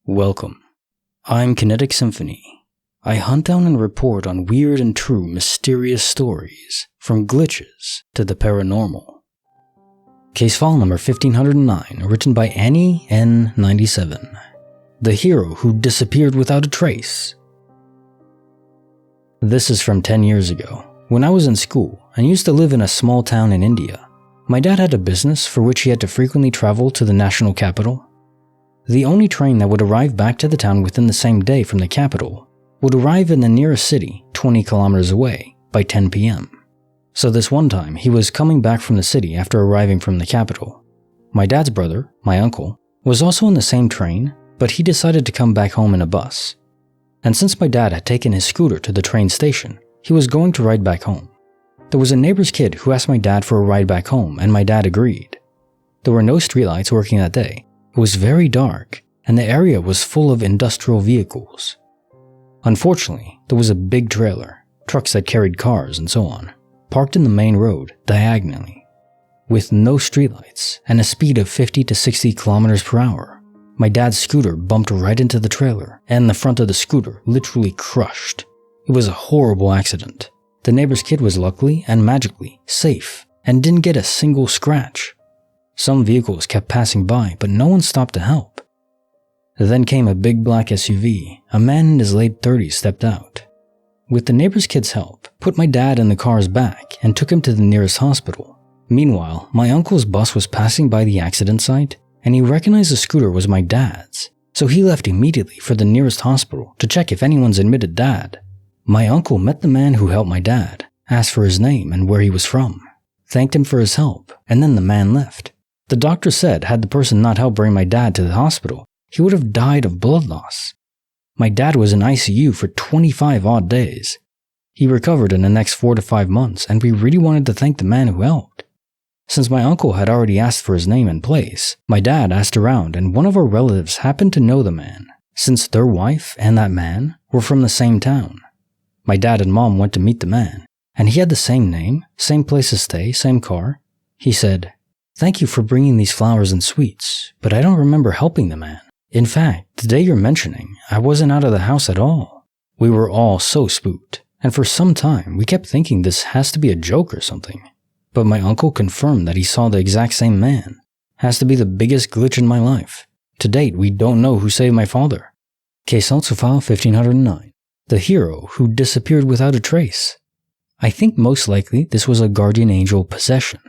Welcome. I'm Kinetic Symphony. I hunt down and report on weird and true mysterious stories, from glitches to the paranormal. Case file number 1509, written by Annie N97. The hero who disappeared without a trace. This is from 10 years ago, when I was in school and used to live in a small town in India. My dad had a business for which he had to frequently travel to the national capital. The only train that would arrive back to the town within the same day from the capital would arrive in the nearest city 20 kilometers away by 10 p.m. So this one time, he was coming back from the city after arriving from the capital. My dad's brother, my uncle, was also in the same train, but he decided to come back home in a bus. And since my dad had taken his scooter to the train station, he was going to ride back home. There was a neighbor's kid who asked my dad for a ride back home, and my dad agreed. There were no streetlights working that day. It was very dark, and the area was full of industrial vehicles. Unfortunately, there was a big trailer, trucks that carried cars and so on, parked in the main road diagonally. With no streetlights and a speed of 50 to 60 kilometers per hour, my dad's scooter bumped right into the trailer, and the front of the scooter literally crushed. It was a horrible accident. The neighbor's kid was luckily and magically safe and didn't get a single scratch. Some vehicles kept passing by, but no one stopped to help. Then came a big black SUV. A man in his late 30s stepped out. With the neighbor's kid's help, put my dad in the car's back and took him to the nearest hospital. Meanwhile, my uncle's bus was passing by the accident site, and he recognized the scooter was my dad's, so he left immediately for the nearest hospital to check if anyone's admitted dad. My uncle met the man who helped my dad, asked for his name and where he was from, thanked him for his help, and then the man left. The doctor said had the person not helped bring my dad to the hospital, he would have died of blood loss. My dad was in ICU for 25 odd days. He recovered in the next 4 to 5 months, and we really wanted to thank the man who helped. Since my uncle had already asked for his name and place, my dad asked around, and one of our relatives happened to know the man, since their wife and that man were from the same town. My dad and mom went to meet the man, and he had the same name, same place to stay, same car. He said, "Thank you for bringing these flowers and sweets, but I don't remember helping the man. In fact, the day you're mentioning, I wasn't out of the house at all." We were all so spooked, and for some time we kept thinking this has to be a joke or something. But my uncle confirmed that he saw the exact same man. Has to be the biggest glitch in my life. To date, we don't know who saved my father. Case also file 1509. The hero who disappeared without a trace. I think most likely this was a guardian angel possession.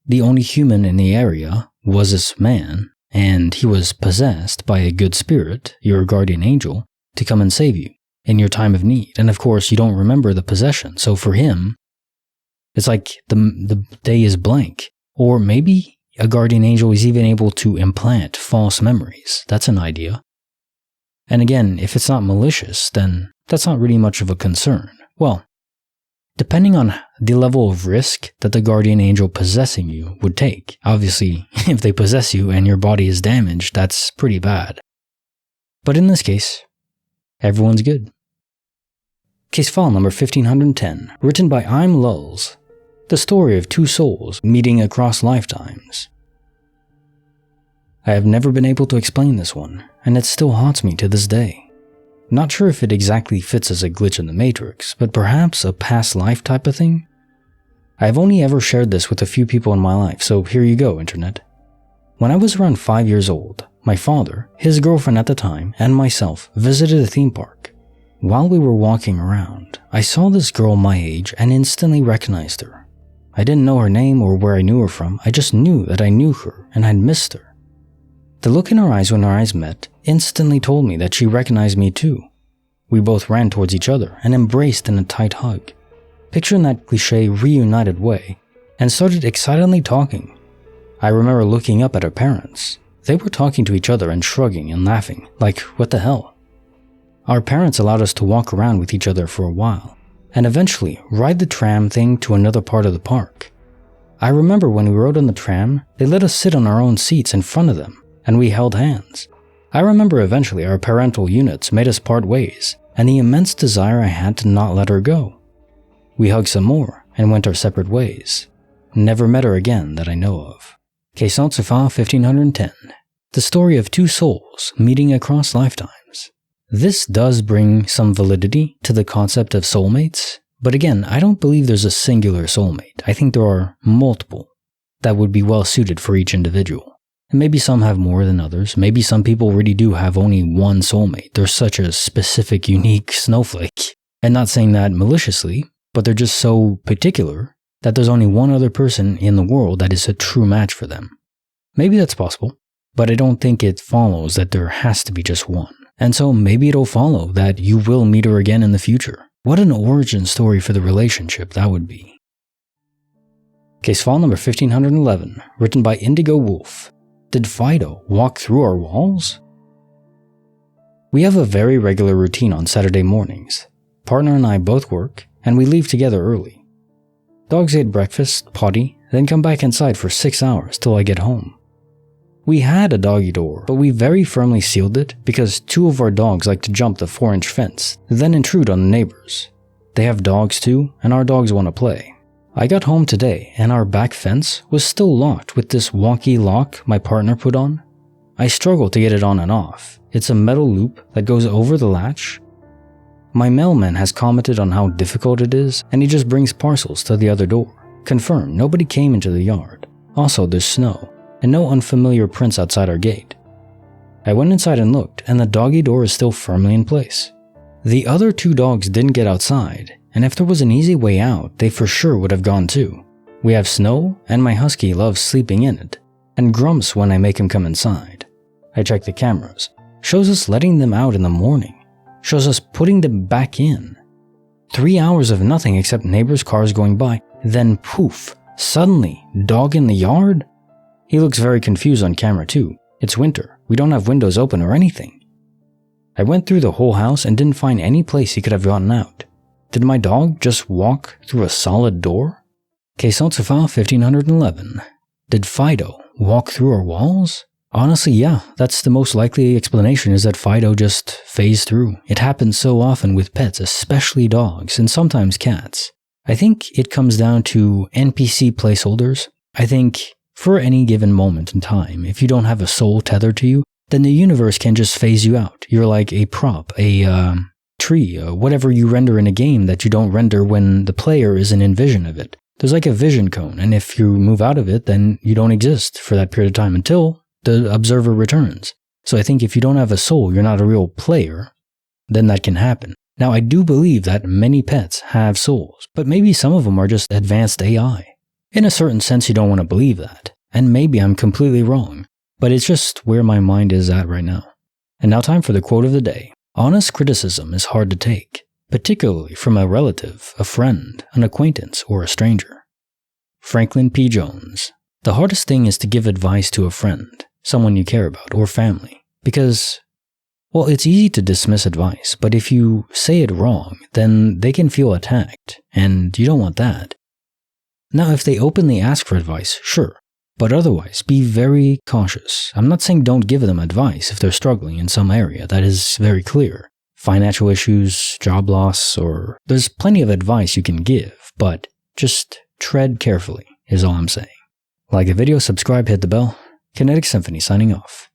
The only human in the area was this man, and he was possessed by a good spirit, your guardian angel, to come and save you in your time of need. And of course, you don't remember the possession, so for him, it's like the day is blank. Or maybe a guardian angel is even able to implant false memories. That's an idea. And again, if it's not malicious, then that's not really much of a concern. Well, depending on the level of risk that the guardian angel possessing you would take. Obviously, if they possess you and your body is damaged, that's pretty bad. But in this case, everyone's good. Case file number 1510, written by imlulz. The story of two souls meeting across lifetimes. I have never been able to explain this one, and it still haunts me to this day. Not sure if it exactly fits as a glitch in the Matrix, but perhaps a past life type of thing? I have only ever shared this with a few people in my life, so here you go, internet. When I was around 5 years old, my father, his girlfriend at the time, and myself visited a theme park. While we were walking around, I saw this girl my age and instantly recognized her. I didn't know her name or where I knew her from, I just knew that I knew her and I'd missed her. The look in her eyes when our eyes met instantly told me that she recognized me too. We both ran towards each other and embraced in a tight hug. Picture in that cliche reunited way, and started excitedly talking. I remember looking up at her parents. They were talking to each other and shrugging and laughing, like, what the hell? Our parents allowed us to walk around with each other for a while, and eventually ride the tram thing to another part of the park. I remember when we rode on the tram, they let us sit on our own seats in front of them, and we held hands. I remember eventually our parental units made us part ways, and the immense desire I had to not let her go. We hugged some more and went our separate ways. Never met her again that I know of. Case also file 1510. The story of two souls meeting across lifetimes. This does bring some validity to the concept of soulmates, but again, I don't believe there's a singular soulmate. I think there are multiple that would be well suited for each individual. And maybe some have more than others. Maybe some people really do have only one soulmate. They're such a specific, unique snowflake. And not saying that maliciously, but they're just so particular that there's only one other person in the world that is a true match for them. Maybe that's possible, but I don't think it follows that there has to be just one. And so maybe it'll follow that you will meet her again in the future. What an origin story for the relationship that would be. Case file number 1511, written by indigowulf. Did Fido walk through our walls? We have a very regular routine on Saturday mornings. Partner and I both work, and we leave together early. Dogs ate breakfast, potty, then come back inside for 6 hours till I get home. We had a doggy door, but we very firmly sealed it because two of our dogs like to jump the 4-inch fence, then intrude on the neighbors. They have dogs too, and our dogs want to play. I got home today, and our back fence was still locked with this wonky lock my partner put on. I struggle to get it on and off. It's a metal loop that goes over the latch. My mailman has commented on how difficult it is, and he just brings parcels to the other door. Confirmed, nobody came into the yard. Also, there's snow, and no unfamiliar prints outside our gate. I went inside and looked, and the doggy door is still firmly in place. The other two dogs didn't get outside, and if there was an easy way out, they for sure would have gone too. We have snow, and my husky loves sleeping in it, and grumps when I make him come inside. I check the cameras. Shows us letting them out in the morning. Shows us putting them back in. 3 hours of nothing except neighbors' cars going by, then poof, suddenly, dog in the yard? He looks very confused on camera too. It's winter. We don't have windows open or anything. I went through the whole house and didn't find any place he could have gotten out. Did my dog just walk through a solid door? Case file 1511. Did Fido walk through our walls? Honestly, yeah, that's the most likely explanation, is that Fido just phased through. It happens so often with pets, especially dogs, and sometimes cats. I think it comes down to NPC placeholders. I think for any given moment in time, if you don't have a soul tethered to you, then the universe can just phase you out. You're like a prop, a tree, whatever you render in a game that you don't render when the player isn't in vision of it. There's like a vision cone, and if you move out of it, then you don't exist for that period of time until the observer returns. So I think if you don't have a soul, you're not a real player, then that can happen. Now, I do believe that many pets have souls, but maybe some of them are just advanced AI. In a certain sense, you don't want to believe that, and maybe I'm completely wrong, but it's just where my mind is at right now. And now time for the quote of the day. Honest criticism is hard to take, particularly from a relative, a friend, an acquaintance, or a stranger. Franklin P. Jones. The hardest thing is to give advice to a friend, someone you care about, or family, because, well, it's easy to dismiss advice, but if you say it wrong, then they can feel attacked, and you don't want that. Now, if they openly ask for advice, sure, but otherwise, be very cautious. I'm not saying don't give them advice if they're struggling in some area, that is very clear. Financial issues, job loss, or there's plenty of advice you can give, but just tread carefully is all I'm saying. Like the video, subscribe, hit the bell. Kinetic Symphony signing off.